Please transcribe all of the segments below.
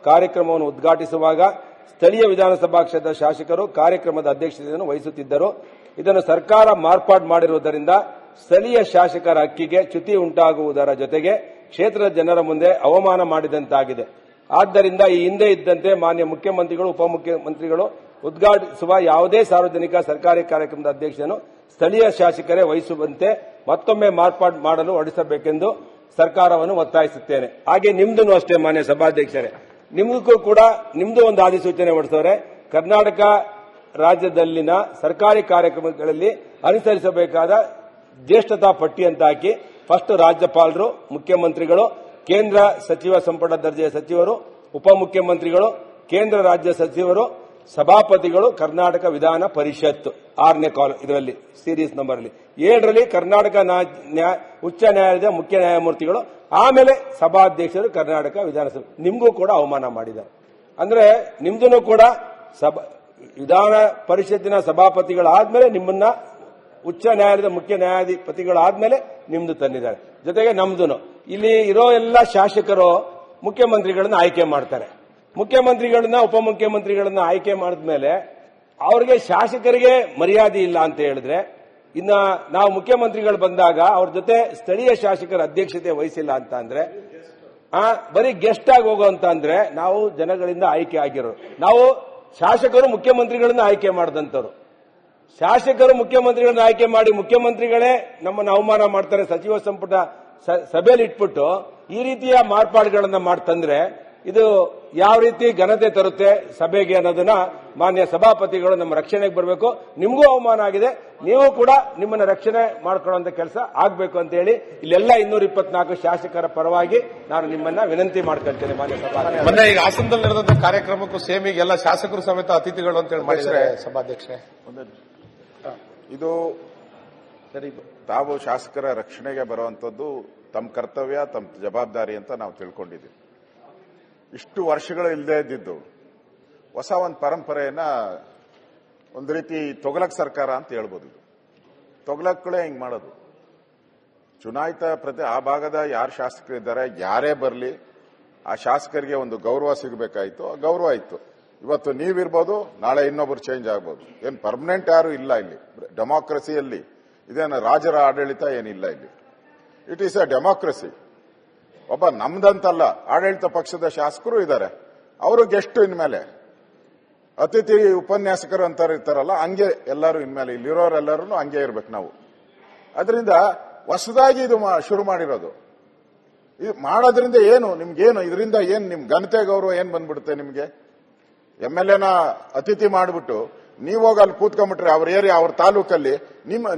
ಕಾರ್ಯಕ್ರಮವನ್ನು ಉದ್ಘಾಟಿಸುವಾಗ ಸ್ಥಳೀಯ ವಿಧಾನಸಭಾ ಕ್ಷೇತ್ರದ ಶಾಸಕರು ಕಾರ್ಯಕ್ರಮದ ಅಧ್ಯಕ್ಷತೆಯನ್ನು ವಹಿಸುತ್ತಿದ್ದರು. ಇದನ್ನು ಸರ್ಕಾರ ಮಾರ್ಪಾಡು ಮಾಡಿರುವುದರಿಂದ ಸ್ಥಳೀಯ ಶಾಸಕರ ಹಕ್ಕಿಗೆ ಚ್ಯುತಿ ಉಂಟಾಗುವುದರ ಜೊತೆಗೆ ಕ್ಷೇತ್ರದ ಜನರ ಮುಂದೆ ಅವಮಾನ ಮಾಡಿದಂತಾಗಿದೆ. ಆದ್ದರಿಂದ ಈ ಹಿಂದೆ ಇದ್ದಂತೆ ಮಾನ್ಯ ಮುಖ್ಯಮಂತ್ರಿಗಳು, ಉಪಮುಖ್ಯಮಂತ್ರಿಗಳು ಉದ್ಘಾಟಿಸುವ ಯಾವುದೇ ಸಾರ್ವಜನಿಕ ಸರ್ಕಾರಿ ಕಾರ್ಯಕ್ರಮದ ಅಧ್ಯಕ್ಷತೆಯನ್ನು ಸ್ಥಳೀಯ ಶಾಸಕರೇ ವಹಿಸುವಂತೆ ಮತ್ತೊಮ್ಮೆ ಮಾರ್ಪಾಡು ಮಾಡಲು ಹೊರಡಿಸಬೇಕೆಂದು ಸರ್ಕಾರವನ್ನು ಒತ್ತಾಯಿಸುತ್ತೇನೆ. ಹಾಗೆ ನಿಮ್ದು ಅಷ್ಟೇ ಮಾನ್ಯ ಸಭಾಧ್ಯಕ್ಷರೇ, ನಿಮಗೂ ಕೂಡ ನಿಮ್ದು ಒಂದು ಅಧಿಸೂಚನೆ ಹೊರಡಿಸೋರೆ. ಕರ್ನಾಟಕ ರಾಜ್ಯದಲ್ಲಿನ ಸರ್ಕಾರಿ ಕಾರ್ಯಕ್ರಮಗಳಲ್ಲಿ ಅನುಸರಿಸಬೇಕಾದ ಜ್ಯೇಷ್ಠತಾ ಪಟ್ಟಿ ಅಂತ ಹಾಕಿ ಫಸ್ಟ್ ರಾಜ್ಯಪಾಲರು, ಮುಖ್ಯಮಂತ್ರಿಗಳು, ಕೇಂದ್ರ ಸಚಿವ ಸಂಪುಟ ದರ್ಜೆಯ ಸಚಿವರು, ಉಪಮುಖ್ಯಮಂತ್ರಿಗಳು, ಕೇಂದ್ರ ರಾಜ್ಯ ಸಚಿವರು, ಸಭಾಪತಿಗಳು, ಕರ್ನಾಟಕ ವಿಧಾನ ಪರಿಷತ್ 6ನೇ ಇದರಲ್ಲಿ ಸೀರೀಸ್ ನಂಬರ್ ಅಲ್ಲಿ 7ರಲ್ಲಿ ಕರ್ನಾಟಕ ಉಚ್ಚ ನ್ಯಾಯಾಲಯದ ಮುಖ್ಯ ನ್ಯಾಯಮೂರ್ತಿಗಳು, ಆಮೇಲೆ ಸಭಾಧ್ಯಕ್ಷರು ಕರ್ನಾಟಕ ವಿಧಾನಸಭೆ. ನಿಮಗೂ ಕೂಡ ಅವಮಾನ ಮಾಡಿದ್ದಾರೆ. ಅಂದ್ರೆ ನಿಮ್ದು ಕೂಡ ವಿಧಾನ ಪರಿಷತ್ತಿನ ಸಭಾಪತಿಗಳಾದ್ಮೇಲೆ ನಿಮ್ಮನ್ನ ಉಚ್ಚ ನ್ಯಾಯಾಲಯದ ಮುಖ್ಯ ನ್ಯಾಯಾಧಿಪತಿಗಳಾದ್ಮೇಲೆ ನಿಮ್ದು ತಂದಿದ್ದಾರೆ. ಜೊತೆಗೆ ನಮ್ದು ಇಲ್ಲಿ ಇರೋ ಎಲ್ಲ ಶಾಸಕರು ಮುಖ್ಯಮಂತ್ರಿಗಳನ್ನ ಆಯ್ಕೆ ಮಾಡ್ತಾರೆ. ಮುಖ್ಯಮಂತ್ರಿಗಳನ್ನ, ಉಪಮುಖ್ಯಮಂತ್ರಿಗಳನ್ನ ಆಯ್ಕೆ ಮಾಡಿದ್ಮೇಲೆ ಅವ್ರಿಗೆ ಶಾಸಕರಿಗೆ ಮರ್ಯಾದೆ ಇಲ್ಲ ಅಂತ ಹೇಳಿದ್ರೆ, ಇನ್ನ ನಾವು ಮುಖ್ಯಮಂತ್ರಿಗಳು ಬಂದಾಗ ಅವ್ರ ಜೊತೆ ಸ್ಥಳೀಯ ಶಾಸಕರ ಅಧ್ಯಕ್ಷತೆ ವಹಿಸಿಲ್ಲ ಅಂತ ಅಂದ್ರೆ ಬರೀ ಗೆಸ್ಟ್ ಆಗಿ ಹೋಗುವಂತ ಅಂದ್ರೆ ನಾವು ಜನಗಳಿಂದ ಆಯ್ಕೆ ಆಗಿರೋರು. ನಾವು ಶಾಸಕರು ಮುಖ್ಯಮಂತ್ರಿಗಳನ್ನ ಆಯ್ಕೆ ಮಾಡಿದಂತವ್ರು. ಶಾಸಕರು ಮುಖ್ಯಮಂತ್ರಿಗಳನ್ನ ಆಯ್ಕೆ ಮಾಡಿ ಮುಖ್ಯಮಂತ್ರಿಗಳೇ ನಮ್ಮನ್ನು ಅವಮಾನ ಮಾಡ್ತಾರೆ. ಸಚಿವ ಸಂಪುಟ ಸಭೆಯಲ್ಲಿ ಇಟ್ಬಿಟ್ಟು ಈ ರೀತಿಯ ಮಾರ್ಪಾಡುಗಳನ್ನ ಮಾಡ್ತಂದ್ರೆ ಇದು ಯಾವ ರೀತಿ ಘನತೆ ತರುತ್ತೆ ಸಭೆಗೆ ಅನ್ನೋದನ್ನ ಮಾನ್ಯ ಸಭಾಪತಿಗಳು ನಮ್ಮ ರಕ್ಷಣೆಗೆ ಬರಬೇಕು. ನಿಮಗೂ ಅವಮಾನ ಆಗಿದೆ, ನೀವು ಕೂಡ ನಿಮ್ಮನ್ನ ರಕ್ಷಣೆ ಮಾಡ್ಕೊಳ್ಳುವಂತ ಕೆಲಸ ಆಗಬೇಕು ಅಂತ ಹೇಳಿ ಇಲ್ಲೆಲ್ಲ 224 ಶಾಸಕರ ಪರವಾಗಿ ನಾನು ನಿಮ್ಮನ್ನ ವಿನಂತಿ ಮಾಡ್ಕೊಳ್ತೇನೆ. ಮಾನ್ಯ ಸಭಾಧ್ಯಕ್ಷ, ಮೊನ್ನೆ ಈಗ ಹಾಸನದಲ್ಲಿ ನಡೆದಂತ ಕಾರ್ಯಕ್ರಮಕ್ಕೂ ಸೇಮ್ ಈಗ ಎಲ್ಲ ಶಾಸಕರು ಸಮೇತ ಅತಿಥಿಗಳು ಅಂತ ಹೇಳಿ ಮಾಡಿದ್ರೆ ಸಭಾಧ್ಯಕ್ಷರೇ, ಇದು ತಾವು ಶಾಸಕರ ರಕ್ಷಣೆಗೆ ಬರುವಂತದ್ದು ತಮ್ಮ ಕರ್ತವ್ಯ, ತಮ್ಮ ಜವಾಬ್ದಾರಿ ಅಂತ ನಾವು ತಿಳ್ಕೊಂಡಿದ್ದೀವಿ. ಇಷ್ಟು ವರ್ಷಗಳು ಇಲ್ಲದೆ ಇದ್ದಿದ್ದು ಹೊಸ ಒಂದು ಪರಂಪರೆಯನ್ನ ಒಂದು ರೀತಿ ತೊಗಲಕ್ ಸರ್ಕಾರ ಅಂತ ಹೇಳ್ಬೋದು. ತೊಗಲಕ್ಕಳೇ ಹಿಂಗ್ ಮಾಡೋದು. ಚುನಾಯಿತ ಆ ಭಾಗದ ಯಾರು ಶಾಸಕರಿದ್ದಾರೆ, ಯಾರೇ ಬರಲಿ ಆ ಶಾಸಕರಿಗೆ ಒಂದು ಗೌರವ ಸಿಗಬೇಕಾಯ್ತು, ಆ ಗೌರವ ಇತ್ತು. ಇವತ್ತು ನೀವಿರ್ಬೋದು, ನಾಳೆ ಇನ್ನೊಬ್ರು ಚೇಂಜ್ ಆಗ್ಬೋದು. ಏನು ಪರ್ಮನೆಂಟ್ ಯಾರು ಇಲ್ಲ ಇಲ್ಲಿ. ಡೆಮಾಕ್ರಸಿಯಲ್ಲಿ ಇದೇನು ರಾಜರ ಆಡಳಿತ ಏನಿಲ್ಲ ಇಲ್ಲಿ. It is A democracy. ಒಬ್ಬ ನಮ್ದಂತಲ್ಲ, ಆಡಳಿತ ಪಕ್ಷದ ಶಾಸಕರು ಇದ್ದಾರೆ, ಅವರು ಗೆಸ್ಟ್ ಇನ್ಮೇಲೆ ಅತಿಥಿ ಉಪನ್ಯಾಸಕರು ಅಂತ ಇರ್ತಾರಲ್ಲ, ಹಂಗೆ ಎಲ್ಲರೂ ಇನ್ಮೇಲೆ ಇಲ್ಲಿರೋರೆಲ್ಲರೂ ಹಂಗೆ ಇರ್ಬೇಕು ನಾವು. ಅದರಿಂದ ಹೊಸದಾಗಿ ಇದು ಶುರು ಮಾಡಿರೋದು. ಇದು ಮಾಡೋದ್ರಿಂದ ಏನು ನಿಮ್ಗೇನು, ಇದರಿಂದ ಏನ್ ನಿಮ್ ಘನತೆ ಗೌರವ ಏನ್ ಬಂದ್ಬಿಡುತ್ತೆ ನಿಮ್ಗೆ? MLA ಅತಿಥಿ ಮಾಡಿಬಿಟ್ಟು ನೀವು ಹೋಗಿ ಅಲ್ಲಿ ಕೂತ್ಕೊಂಡ್ಬಿಟ್ರೆ ಅವ್ರ ಏರಿಯಾ, ಅವ್ರ ತಾಲೂಕಲ್ಲಿ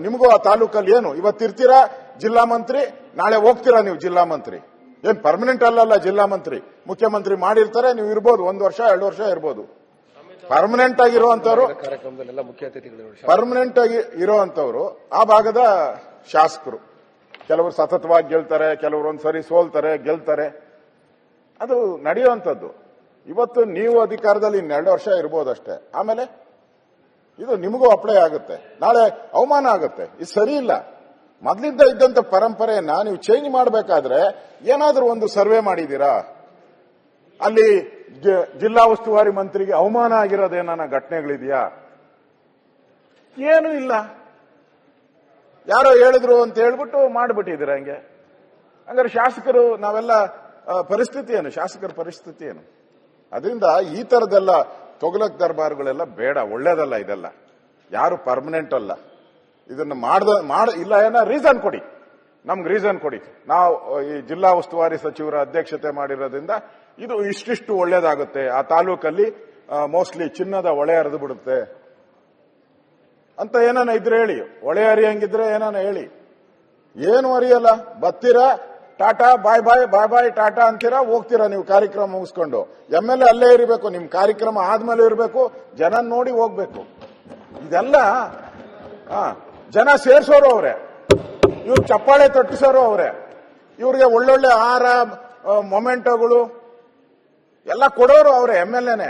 ನಿಮಗೂ ಆ ತಾಲೂಕಲ್ಲಿ ಏನು ಇವತ್ತಿರ್ತೀರಾ ಜಿಲ್ಲಾ ಮಂತ್ರಿ, ನಾಳೆ ಹೋಗ್ತೀರಾ ನೀವು ಜಿಲ್ಲಾ ಮಂತ್ರಿ. ಏನ್ ಪರ್ಮನೆಂಟ್ ಅಲ್ಲಲ್ಲ ಜಿಲ್ಲಾ ಮಂತ್ರಿ, ಮುಖ್ಯಮಂತ್ರಿ ಮಾಡಿರ್ತಾರೆ, ನೀವು ಇರ್ಬೋದು, 1 ವರ್ಷ 2 ವರ್ಷ ಇರ್ಬೋದು. ಪರ್ಮನೆಂಟ್ ಆಗಿರುವಂತವ್ರು, ಪರ್ಮನೆಂಟ್ ಆಗಿ ಇರುವಂತವ್ರು ಆ ಭಾಗದ ಶಾಸಕರು. ಕೆಲವರು ಸತತವಾಗಿ ಗೆಲ್ತಾರೆ, ಕೆಲವರು ಒಂದ್ಸರಿ ಸೋಲ್ತಾರೆ, ಗೆಲ್ತಾರೆ. ಅದು ನಡೆಯುವಂಥದ್ದು. ಇವತ್ತು ನೀವು ಅಧಿಕಾರದಲ್ಲಿ 2 ವರ್ಷ ಇರ್ಬೋದಷ್ಟೇ, ಆಮೇಲೆ ಇದು ನಿಮಗೂ ಅಪ್ಲೈ ಆಗುತ್ತೆ, ನಾಳೆ ಅವಮಾನ ಆಗುತ್ತೆ. ಇದು ಸರಿ ಇಲ್ಲ. ಮೊದಲಿಂದ ಇದ್ದಂತ ಪರಂಪರೆಯನ್ನ ನೀವು ಚೇಂಜ್ ಮಾಡಬೇಕಾದ್ರೆ ಏನಾದ್ರೂ ಒಂದು ಸರ್ವೆ ಮಾಡಿದೀರಾ? ಅಲ್ಲಿ ಜಿಲ್ಲಾ ಉಸ್ತುವಾರಿ ಮಂತ್ರಿಗೆ ಅವಮಾನ ಆಗಿರೋದೇನ ಘಟನೆಗಳಿದೆಯಾ? ಏನೂ ಇಲ್ಲ. ಯಾರೋ ಹೇಳಿದ್ರು ಅಂತ ಹೇಳ್ಬಿಟ್ಟು ಮಾಡಿಬಿಟ್ಟಿದ್ದೀರಾ ಹಂಗೆ. ಹಂಗಾರೆ ಶಾಸಕರು ನಾವೆಲ್ಲ ಪರಿಸ್ಥಿತಿ ಏನು, ಶಾಸಕರ ಪರಿಸ್ಥಿತಿ ಏನು? ಅದರಿಂದ ಈ ತರದೆಲ್ಲ ತೊಗಲಕ್ ದರ್ಬಾರ್ಗಳೆಲ್ಲ ಬೇಡ, ಒಳ್ಳೇದಲ್ಲ ಇದೆಲ್ಲ. ಯಾರು ಪರ್ಮನೆಂಟ್ ಅಲ್ಲ. ಇದನ್ನ ಇಲ್ಲ ಏನೋ ರೀಸನ್ ಕೊಡಿ, ನಮ್ಗೆ ರೀಸನ್ ಕೊಡಿ. ನಾವು ಈ ಜಿಲ್ಲಾ ಉಸ್ತುವಾರಿ ಸಚಿವರ ಅಧ್ಯಕ್ಷತೆ ಮಾಡಿರೋದ್ರಿಂದ ಇದು ಇಷ್ಟಿಷ್ಟು ಒಳ್ಳೇದಾಗುತ್ತೆ, ಆ ತಾಲೂಕಲ್ಲಿ ಮೋಸ್ಟ್ಲಿ ಚಿನ್ನದ ಹೊಳೆ ಹರಿದು ಬಿಡುತ್ತೆ ಅಂತ ಏನಾನ ಇದ್ರೆ ಹೇಳಿ. ಹೊಳೆ ಹರಿಯಂಗಿದ್ರೆ ಏನಾನ ಹೇಳಿ. ಏನು ಹರಿಯಲ್ಲ, ಬತ್ತೀರಾ, ಟಾಟಾ ಬಾಯ್ ಬಾಯ್ ಬಾಯ್ ಬಾಯ್ ಟಾಟಾ ಅಂತೀರಾ, ಹೋಗ್ತೀರಾ ನೀವು ಕಾರ್ಯಕ್ರಮ ಮುಗಿಸ್ಕೊಂಡು. MLA ಅಲ್ಲೇ ಇರಬೇಕು, ನಿಮ್ ಕಾರ್ಯಕ್ರಮ ಆದ್ಮೇಲೆ ಇರಬೇಕು, ಜನ ನೋಡಿ ಹೋಗ್ಬೇಕು. ಇದೆಲ್ಲ ಜನ ಸೇರ್ಸೋರು ಅವ್ರೆ, ಇವ್ರು ಚಪ್ಪಾಳೆ ತಟ್ಟಿಸೋರು ಅವ್ರೆ, ಇವ್ರಿಗೆ ಒಳ್ಳೊಳ್ಳೆ ಆಹಾರ ಮೊಮೆಂಟೋಗಳು ಎಲ್ಲ ಕೊಡೋರು ಅವ್ರೆ MLAನೇ.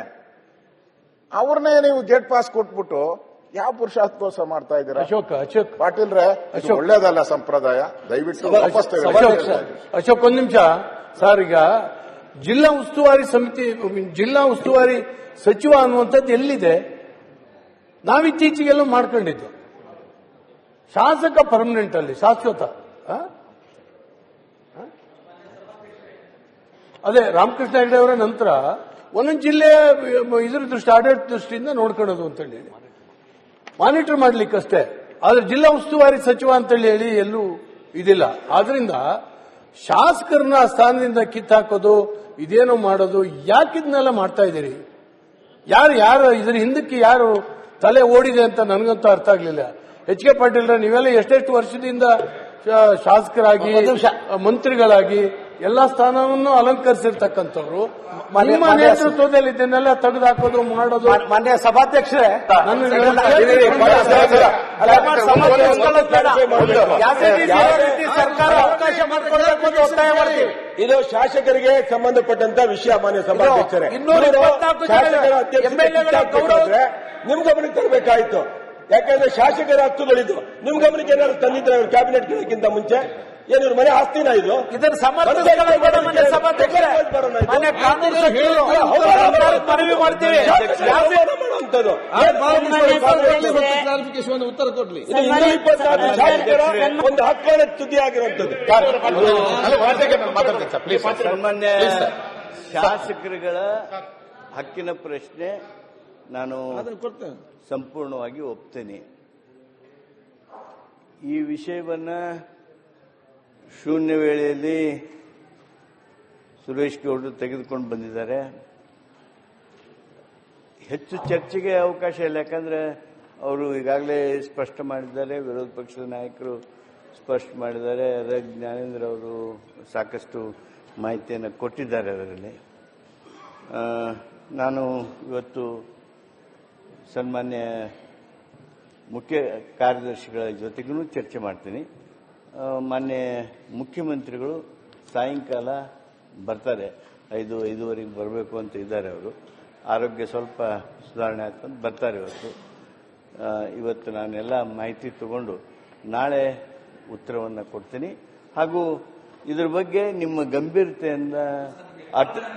ಅವ್ರನ್ನೇ ನೀವು ಗೇಟ್ ಪಾಸ್ ಕೊಟ್ಬಿಟ್ಟು ಯಾವ ಪುರುಷಾರ್ಥೋತ್ಸವ ಮಾಡ್ತಾ ಇದ್ದೀರಾ? ಅಶೋಕ್ ಪಾಟೀಲ್ರೆ, ಒಳ್ಳೇದಲ್ಲ ಸಂಪ್ರದಾಯ, ದಯವಿಟ್ಟು ಅಶೋಕ್ 1 ನಿಮಿಷ ಸರ್. ಈಗ ಜಿಲ್ಲಾ ಉಸ್ತುವಾರಿ ಸಮಿತಿ, ಜಿಲ್ಲಾ ಉಸ್ತುವಾರಿ ಸಚಿವ ಅನ್ನುವಂಥದ್ದು ಎಲ್ಲಿದೆ? ನಾವಿತ್ತೀಚೆಗೆಲ್ಲ ಮಾಡ್ಕೊಂಡಿದ್ದು ಶಾಸಕ ಪರ್ಮನೆಂಟ್ ಅಲ್ಲಿ ಶಾಶ್ವತ. ಅದೇ ರಾಮಕೃಷ್ಣ ಹೆಗಡೆ ಅವರ ನಂತರ ಒಂದೊಂದು ಜಿಲ್ಲೆಯ ಇದ್ರ ದೃಷ್ಟಿ, ಆಡಳಿತ ದೃಷ್ಟಿಯಿಂದ ನೋಡ್ಕೊಳ್ಳೋದು ಅಂತೇಳಿ ಮಾನಿಟರ್ ಮಾಡ್ಲಿಕ್ಕಷ್ಟೇ. ಆದ್ರೆ ಜಿಲ್ಲಾ ಉಸ್ತುವಾರಿ ಸಚಿವ ಅಂತೇಳಿ ಹೇಳಿ ಎಲ್ಲೂ ಇದಿಲ್ಲ. ಆದ್ರಿಂದ ಶಾಸಕರನ್ನ ಸ್ಥಾನದಿಂದ ಕಿತ್ತಾಕೋದು, ಇದೇನೋ ಮಾಡೋದು, ಯಾಕಿದ್ನೆಲ್ಲ ಮಾಡ್ತಾ ಇದ್ದೀರಿ? ಯಾರು ಇದ್ರ ಹಿಂದಕ್ಕೆ ಯಾರು ತಲೆ ಓಡಿದೆ ಅಂತ ನನಗಂತೂ ಅರ್ಥ ಆಗ್ಲಿಲ್ಲ. ಎಚ್ ಕೆ ಪಾಟೀಲ್, ನೀವೆಲ್ಲ ಎಷ್ಟೆಷ್ಟು ವರ್ಷದಿಂದ ಶಾಸಕರಾಗಿ ಮಂತ್ರಿಗಳಾಗಿ ಎಲ್ಲಾ ಸ್ಥಾನವನ್ನು ಅಲಂಕರಿಸಿರ್ತಕ್ಕಂಥವ್ರು, ನಿಮ್ಮ ನೇತೃತ್ವದಲ್ಲಿ ಇದನ್ನೆಲ್ಲ ತೆಗೆದುಹಾಕೋದು ಮಾಡೋದು. ಮಾನ್ಯ ಸಭಾಧ್ಯಕ್ಷರೇ, ಸರ್ಕಾರ ಅವಕಾಶ ಮಾಡಿಕೊಡಬೇಕು ಅಂತ ಒತ್ತಾಯ ಮಾಡ್ತೀವಿ. ಇದು ಶಾಸಕರಿಗೆ ಸಂಬಂಧಪಟ್ಟಂತ ವಿಷಯ. ಮಾನ್ಯ ಸಭಾಧ್ಯಕ್ಷರೇ, 224 MLA ನಿಮ್ ಗಮನಕ್ಕೆ ತರಬೇಕಾಯ್ತು. ಯಾಕಂದ್ರೆ ಶಾಸಕರ ಹಕ್ಕುಗಳಿದ್ದು ನಿಮ್ ಗಮನಕ್ಕೆ ಏನಾದ್ರು ತಂದಿದ್ರೆ ಕ್ಯಾಬಿನೆಟ್ ಗಿಡಕ್ಕಿಂತ ಮುಂಚೆ ಏನಿದ್ರು ಮನೆ ಆಸ್ತಿನ ಇದು? ಇದನ್ನು ಮನವಿ ಮಾಡ್ತೀವಿ. ಉತ್ತರ ಕೊಡ್ಲಿ. 224 ಶಾಸಕರ ಒಂದು ಹಕ್ಕುಗಳ ತುದಿ ಆಗಿರುವಂತದ್ದು. ಸಾಮಾನ್ಯ ಶಾಸಕರುಗಳ ಹಕ್ಕಿನ ಪ್ರಶ್ನೆ ನಾನು ಸಂಪೂರ್ಣವಾಗಿ ಒಪ್ತೇನೆ. ಈ ವಿಷಯವನ್ನ ಶೂನ್ಯ ವೇಳೆಯಲ್ಲಿ ಸುರೇಶ್ ಗೌಡರು ತೆಗೆದುಕೊಂಡು ಬಂದಿದ್ದಾರೆ. ಹೆಚ್ಚು ಚರ್ಚೆಗೆ ಅವಕಾಶ ಇಲ್ಲ. ಯಾಕಂದ್ರೆ ಅವರು ಈಗಾಗಲೇ ಸ್ಪಷ್ಟ ಮಾಡಿದ್ದಾರೆ, ವಿರೋಧ ಪಕ್ಷದ ನಾಯಕರು ಸ್ಪಷ್ಟ ಮಾಡಿದ್ದಾರೆ, ಜ್ಞಾನೇಂದ್ರ ಅವರು ಸಾಕಷ್ಟು ಮಾಹಿತಿಯನ್ನು ಕೊಟ್ಟಿದ್ದಾರೆ ಅದರಲ್ಲಿ. ನಾನು ಇವತ್ತು ಸನ್ಮಾನ್ಯ ಮುಖ್ಯ ಕಾರ್ಯದರ್ಶಿಗಳ ಜೊತೆಗೂ ಚರ್ಚೆ ಮಾಡ್ತೀನಿ. ಮಾನ್ಯ ಮುಖ್ಯಮಂತ್ರಿಗಳು ಸಾಯಂಕಾಲ ಬರ್ತಾರೆ, 5:05 ಬರಬೇಕು ಅಂತ ಇದ್ದಾರೆ. ಅವರು ಆರೋಗ್ಯ ಸ್ವಲ್ಪ ಸುಧಾರಣೆ ಆಗ್ತಂತ ಬರ್ತಾರೆ ಇವತ್ತು ನಾನೆಲ್ಲ ಮಾಹಿತಿ ತಗೊಂಡು ನಾಳೆ ಉತ್ತರವನ್ನು ಕೊಡ್ತೀನಿ. ಹಾಗೂ ಇದ್ರ ಬಗ್ಗೆ ನಿಮ್ಮ ಗಂಭೀರತೆಯಿಂದ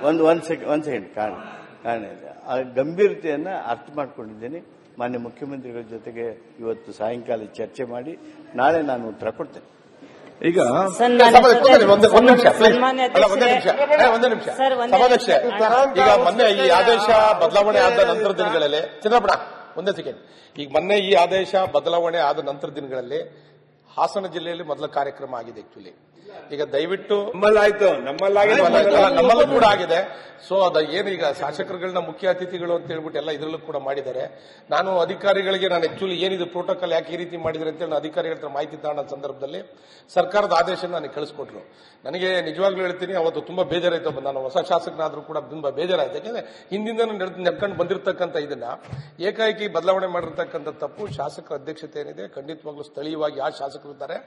ಒಂದು ಸೆಕೆಂಡ್ ಕಾರಣ ಇದೆ. ಆ ಗಂಭೀರತೆಯನ್ನು ಅರ್ಥ ಮಾಡ್ಕೊಂಡಿದ್ದೇನೆ. ಮಾನ್ಯ ಮುಖ್ಯಮಂತ್ರಿಗಳ ಜೊತೆಗೆ ಇವತ್ತು ಸಾಯಂಕಾಲ ಚರ್ಚೆ ಮಾಡಿ ನಾಳೆ ನಾನು ಉತ್ತರ ಕೊಡ್ತೇನೆ. ಈಗ ಒಂದು ನಿಮಿಷ ಸಭಾಧ್ಯಕ್ಷ, ಈಗ ಮೊನ್ನೆ ಈ ಆದೇಶ ಬದಲಾವಣೆ ಆದ ನಂತರ ದಿನಗಳಲ್ಲಿ ಚಂದ್ರಪ್ಪಣ ಒಂದೇ ಸೆಕೆಂಡ್, ಈಗ ಮೊನ್ನೆ ಈ ಆದೇಶ ಬದಲಾವಣೆ ಆದ ನಂತರ ದಿನಗಳಲ್ಲಿ ಹಾಸನ ಜಿಲ್ಲೆಯಲ್ಲಿ ಮೊದಲ ಕಾರ್ಯಕ್ರಮ ಆಗಿದೆ. ಆಕ್ಚುಲಿ ಈಗ ದಯವಿಟ್ಟು ನಮ್ಮಲ್ಲೂ ಕೂಡ ಆಗಿದೆ. ಸೊ ಅದ ಏನು ಈಗ ಶಾಸಕರುಗಳನ್ನ ಮುಖ್ಯ ಅತಿಥಿಗಳು ಅಂತ ಹೇಳ್ಬಿಟ್ಟು ಎಲ್ಲ ಇದರಲ್ಲೂ ಕೂಡ ಮಾಡಿದ್ದಾರೆ. ನಾನು ಅಧಿಕಾರಿಗಳಿಗೆ ಆಕ್ಚುಲಿ ಏನಿದು ಪ್ರೋಟೋಕಾಲ್ ಯಾಕೆ ಈ ರೀತಿ ಮಾಡಿದ್ರೆ ಅಂತ ಹೇಳಿ ಅಧಿಕಾರಿಗಳ ಹತ್ರ ಮಾಹಿತಿ ತಗೊಂಡ ಸಂದರ್ಭದಲ್ಲಿ ಸರ್ಕಾರದ ಆದೇಶ ನನಗೆ ಕಳಿಸ್ಕೊಟ್ರು. ನನಗೆ ನಿಜವಾಗ್ಲೂ ಹೇಳ್ತೀನಿ, ಅವತ್ತು ತುಂಬಾ ಬೇಜಾರಾಯ್ತು. ನಾನು ಹೊಸ ಶಾಸಕನಾದ್ರೂ ಕೂಡ ತುಂಬಾ ಬೇಜಾರಾಯ್ತು. ಯಾಕಂದ್ರೆ ಹಿಂದಿಂದ ನೆಡ್ಕೊಂಡು ಬಂದಿರತಕ್ಕಂಥ ಇದನ್ನ ಏಕಾಏಕಿ ಬದಲಾವಣೆ ಮಾಡಿರ್ತಕ್ಕಂಥ ತಪ್ಪು. ಶಾಸಕರ ಅಧ್ಯಕ್ಷತೆ ಏನಿದೆ ಖಂಡಿತವಾಗ್ಲೂ ಸ್ಥಳೀಯವಾಗಿ ಯಾವ ಶಾಸಕರು ಇದ್ದಾರೆ,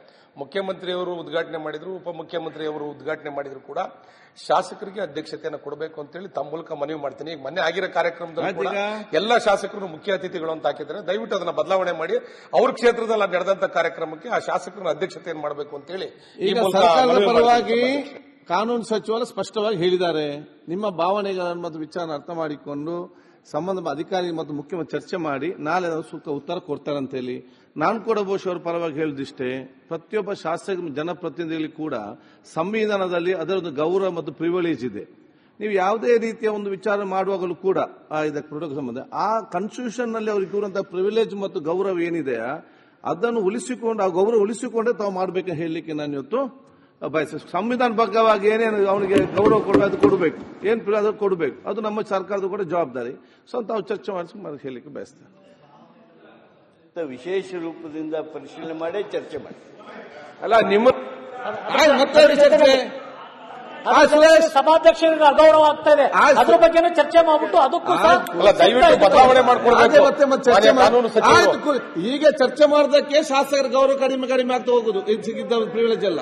ಮುಖ್ಯಮಂತ್ರಿಯವರು ಉದ್ಘಾಟನೆ ಮಾಡಿದ್ರು, ಉಪಮುಖ್ಯಮಂತ್ರಿಯವರು ಉದ್ಘಾಟನೆ ಮಾಡಿದ್ರು ಕೂಡ ಶಾಸಕರಿಗೆ ಅಧ್ಯಕ್ಷತೆಯನ್ನು ಕೊಡಬೇಕು ಅಂತೇಳಿ ತಮ್ಮ ಮೂಲಕ ಮನವಿ ಮಾಡ್ತೀನಿ. ಈಗ ಮೊನ್ನೆ ಆಗಿರೋ ಕಾರ್ಯಕ್ರಮದಲ್ಲಿ ಕೂಡ ಎಲ್ಲ ಶಾಸಕರು ಮುಖ್ಯ ಅತಿಥಿಗಳು ಅಂತ ಹಾಕಿದ್ದಾರೆ. ದಯವಿಟ್ಟು ಅದನ್ನ ಬದಲಾವಣೆ ಮಾಡಿ ಅವ್ರ ಕ್ಷೇತ್ರದಲ್ಲಿ ನಡೆದಂತ ಕಾರ್ಯಕ್ರಮಕ್ಕೆ ಆ ಶಾಸಕರ ಅಧ್ಯಕ್ಷತೆಯನ್ನು ಮಾಡಬೇಕು ಅಂತೇಳಿ ಈಗ ಸರ್ಕಾರದ ಪರವಾಗಿ ಕಾನೂನು ಸಚಿವರು ಸ್ಪಷ್ಟವಾಗಿ ಹೇಳಿದ್ದಾರೆ. ನಿಮ್ಮ ಭಾವನೆಗಳನ್ನು ಮತ್ತು ವಿಚಾರ ಅರ್ಥ ಮಾಡಿಕೊಂಡು ಸಂಬಂಧ ಅಧಿಕಾರಿ ಮತ್ತು ಮುಖ್ಯಮಂತ್ರಿ ಚರ್ಚೆ ಮಾಡಿ ನಾಳೆ ಸೂಕ್ತ ಉತ್ತರ ಕೊಡ್ತಾರೆ ಅಂತ ಹೇಳಿ ನಾನು ಕೂಡ ಬಹುಶಃ ಅವರ ಪರವಾಗಿ ಹೇಳಿದಿಷ್ಟೇ. ಪ್ರತಿಯೊಬ್ಬ ಶಾಸಕ ಜನಪ್ರತಿನಿಧಿಗಳಿಗೆ ಕೂಡ ಸಂವಿಧಾನದಲ್ಲಿ ಅದರದ್ದು ಗೌರವ ಮತ್ತು ಪ್ರಿವಿಲೇಜ್ ಇದೆ. ನೀವು ಯಾವುದೇ ರೀತಿಯ ಒಂದು ವಿಚಾರ ಮಾಡುವಾಗಲೂ ಕೂಡ ಇದಕ್ಕೆ ಪ್ರೋಟೋಕಾಲ್ ಸಂಬಂಧ ಆ ಕಾನ್ಸ್ಟಿಟ್ಯೂಷನ್ ನಲ್ಲಿ ಅವ್ರಿಗೆ ಇರುವಂತಹ ಪ್ರಿವಿಲೇಜ್ ಮತ್ತು ಗೌರವ ಏನಿದೆ ಅದನ್ನು ಉಳಿಸಿಕೊಂಡು ಆ ಗೌರವ ಉಳಿಸಿಕೊಂಡೇ ತಾವು ಮಾಡಬೇಕಂತ ಹೇಳಲಿಕ್ಕೆ ನಾನು ಇವತ್ತು ಬಯಸ್ತೇನೆ. ಸಂವಿಧಾನ ಬಗ್ಗವಾಗಿ ಏನೇನು ಅವನಿಗೆ ಗೌರವ ಕೊಡಬೇಕು ಅದು ಕೊಡಬೇಕು, ಏನು ಅದು ಕೊಡಬೇಕು, ಅದು ನಮ್ಮ ಸರ್ಕಾರದ ಕೂಡ ಜವಾಬ್ದಾರಿ. ಸೊ ತಾವು ಚರ್ಚೆ ಮಾಡಿಸ್ಕೊಂಡು ಹೇಳಲಿಕ್ಕೆ ಬಯಸ್ತೇನೆ. ವಿಶೇಷ ರೂಪದಿಂದ ಪರಿಶೀಲನೆ ಮಾಡಿ ಚರ್ಚೆ ಮಾಡಿ. ಅಲ್ಲ ನಿಮ್ಮ ಸಭಾಧ್ಯಕ್ಷರಿಗೆ ಅಗೌರವ ಆಗ್ತಾ ಇದೆ, ಅದ್ರ ಬಗ್ಗೆ ಚರ್ಚೆ ಮಾಡ್ಬಿಟ್ಟು ಅದಕ್ಕೂ ದಯವಿಟ್ಟು ಬದಲಾವಣೆ ಮಾಡ್ಕೊಡ್ಬೇಕು. ಈಗ ಚರ್ಚೆ ಮಾಡೋದಕ್ಕೆ ಶಾಸಕರ ಗೌರವ ಕಡಿಮೆ ಆಗ್ತಾ ಹೋಗುದು. ಇದು ಸಿಗಿದ್ದ ಪ್ರಿವಿಲೇಜ್ ಅಲ್ಲ.